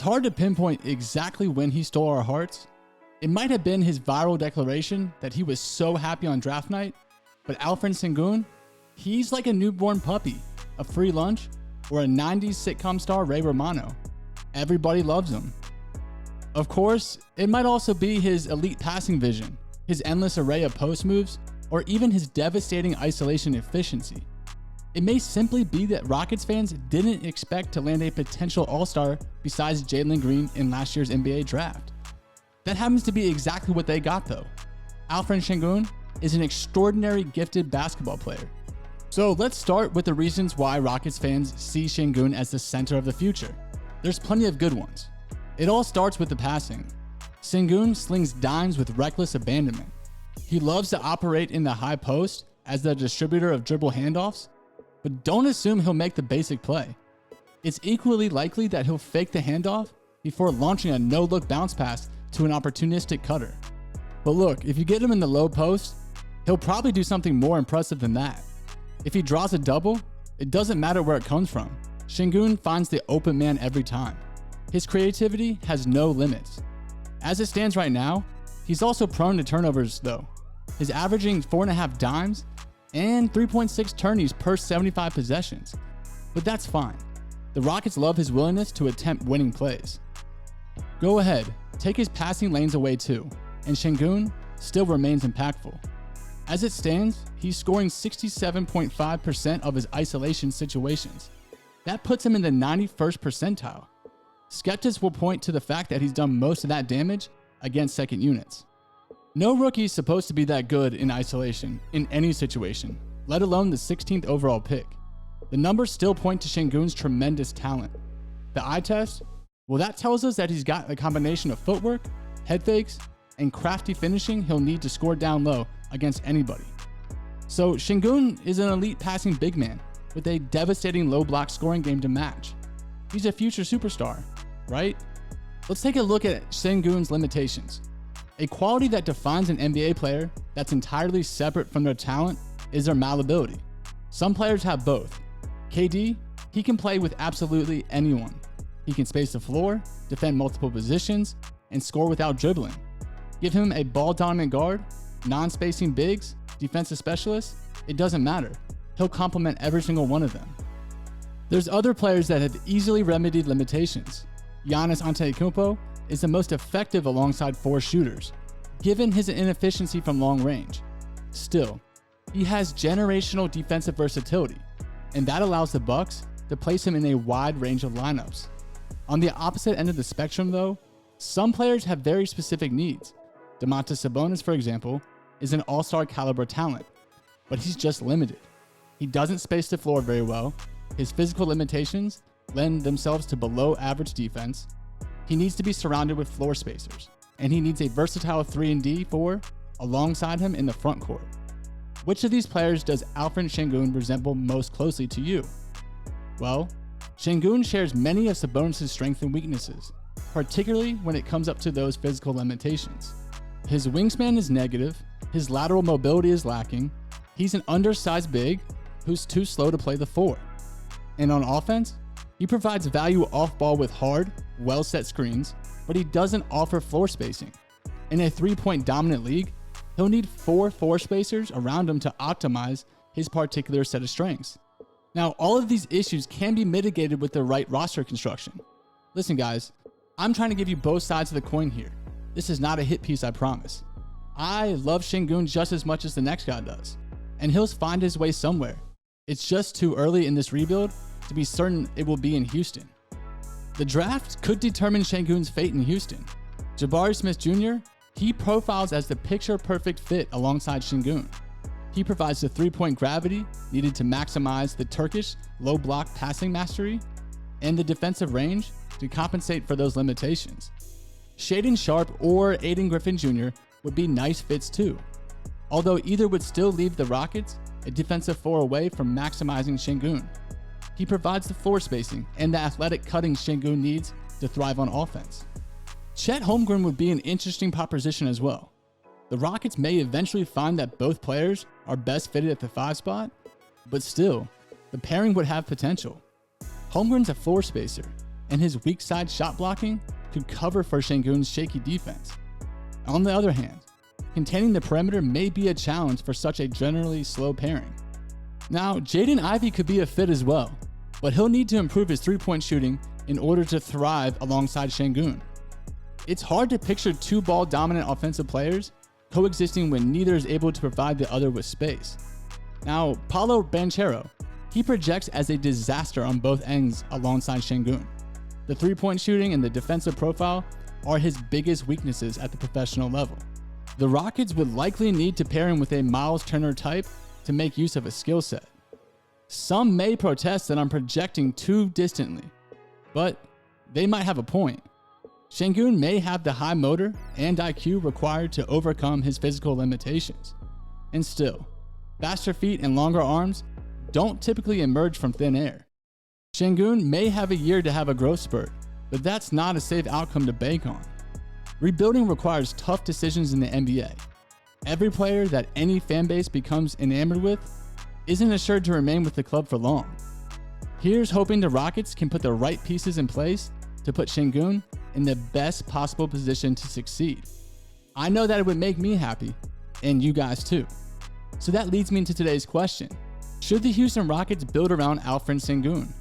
It's hard to pinpoint exactly when he stole our hearts. It might have been his viral declaration that he was so happy on draft night, but Alperen Sengun, he's like a newborn puppy, a free lunch, or a 90s sitcom star Ray Romano. Everybody loves him. Of course, it might also be his elite passing vision, his endless array of post moves, or even his devastating isolation efficiency. It may simply be that Rockets fans didn't expect to land a potential all-star besides Jalen Green in last year's NBA draft. That happens to be exactly what they got though. Alperen Sengun is an extraordinary gifted basketball player. So let's start with the reasons why Rockets fans see Sengun as the center of the future. There's plenty of good ones. It all starts with the passing. Sengun slings dimes with reckless abandonment. He loves to operate in the high post as the distributor of dribble handoffs, but don't assume he'll make the basic play. It's equally likely that he'll fake the handoff before launching a no-look bounce pass to an opportunistic cutter. But look, if you get him in the low post, he'll probably do something more impressive than that. If he draws a double, it doesn't matter where it comes from. Sengun finds the open man every time. His creativity has no limits. As it stands right now, he's also prone to turnovers though. He's averaging 4.5 dimes and 3.6 tourneys per 75 possessions. But that's fine. The Rockets love his willingness to attempt winning plays. Go ahead, take his passing lanes away too, and Sengun still remains impactful. As it stands, he's scoring 67.5% of his isolation situations. That puts him in the 91st percentile. Skeptics will point to the fact that he's done most of that damage against second units. No rookie is supposed to be that good in isolation in any situation, let alone the 16th overall pick. The numbers still point to Sengun's tremendous talent. The eye test? Well, that tells us that he's got a combination of footwork, head fakes, and crafty finishing he'll need to score down low against anybody. So Sengun is an elite passing big man with a devastating low block scoring game to match. He's a future superstar, right? Let's take a look at Sengun's limitations. A quality that defines an NBA player that's entirely separate from their talent is their malleability. Some players have both. KD, he can play with absolutely anyone. He can space the floor, defend multiple positions, and score without dribbling. Give him a ball-dominant guard, non-spacing bigs, defensive specialists, it doesn't matter. He'll complement every single one of them. There's other players that have easily remedied limitations. Giannis Antetokounmpo is the most effective alongside four shooters, given his inefficiency from long range. Still, he has generational defensive versatility, and that allows the Bucks to place him in a wide range of lineups. On the opposite end of the spectrum though, some players have very specific needs. Domantas Sabonis, for example, is an all-star caliber talent, but he's just limited. He doesn't space the floor very well, his physical limitations lend themselves to below average defense, he needs to be surrounded with floor spacers, and he needs a versatile 3-and-D 4 alongside him in the front court. Which of these players does Alperen Sengun resemble most closely to you? Well, Sengun shares many of Sabonis' strengths and weaknesses, particularly when it comes up to those physical limitations. His wingspan is negative, his lateral mobility is lacking, he's an undersized big who's too slow to play the 4. And on offense, he provides value off ball with hard, well-set screens, but he doesn't offer floor spacing. In a 3-point dominant league, he'll need 4 floor spacers around him to optimize his particular set of strengths. Now, all of these issues can be mitigated with the right roster construction. Listen guys, I'm trying to give you both sides of the coin here. This is not a hit piece, I promise. I love Sengun just as much as the next guy does, and he'll find his way somewhere. It's just too early in this rebuild to be certain it will be in Houston. The draft could determine Sengun's fate in Houston. Jabari Smith Jr., he profiles as the picture-perfect fit alongside Sengun. He provides the 3-point gravity needed to maximize the Turkish low-block passing mastery and the defensive range to compensate for those limitations. Shaedon Sharpe or Aiden Griffin Jr. would be nice fits too, although either would still leave the Rockets a defensive 4 away from maximizing Sengun. He provides the floor spacing and the athletic cutting Sengun needs to thrive on offense. Chet Holmgren would be an interesting proposition as well. The Rockets may eventually find that both players are best fitted at the 5 spot, but still, the pairing would have potential. Holmgren's a floor spacer, and his weak side shot blocking could cover for Sengun's shaky defense. On the other hand, containing the perimeter may be a challenge for such a generally slow pairing. Now, Jaden Ivey could be a fit as well, but he'll need to improve his three-point shooting in order to thrive alongside Sengun. It's hard to picture two ball-dominant offensive players coexisting when neither is able to provide the other with space. Now, Paulo Banchero, he projects as a disaster on both ends alongside Sengun. The three-point shooting and the defensive profile are his biggest weaknesses at the professional level. The Rockets would likely need to pair him with a Miles Turner type to make use of a skill set. Some may protest that I'm projecting too distantly, but they might have a point. Sengun may have the high motor and IQ required to overcome his physical limitations. And still, faster feet and longer arms don't typically emerge from thin air. Sengun may have a year to have a growth spurt, but that's not a safe outcome to bank on. Rebuilding requires tough decisions in the NBA. Every player that any fan base becomes enamored with isn't assured to remain with the club for long. Here's hoping the Rockets can put the right pieces in place to put Sengun in the best possible position to succeed. I know that it would make me happy, and you guys too. So that leads me into today's question. Should the Houston Rockets build around Alperen Sengun?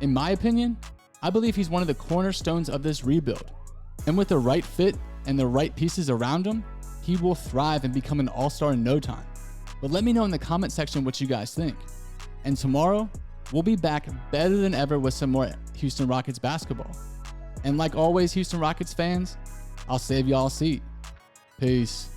In my opinion, I believe he's one of the cornerstones of this rebuild. And with the right fit and the right pieces around him, he will thrive and become an all-star in no time. But let me know in the comment section what you guys think. And tomorrow, we'll be back better than ever with some more Houston Rockets basketball. And like always, Houston Rockets fans, I'll save y'all a seat. Peace.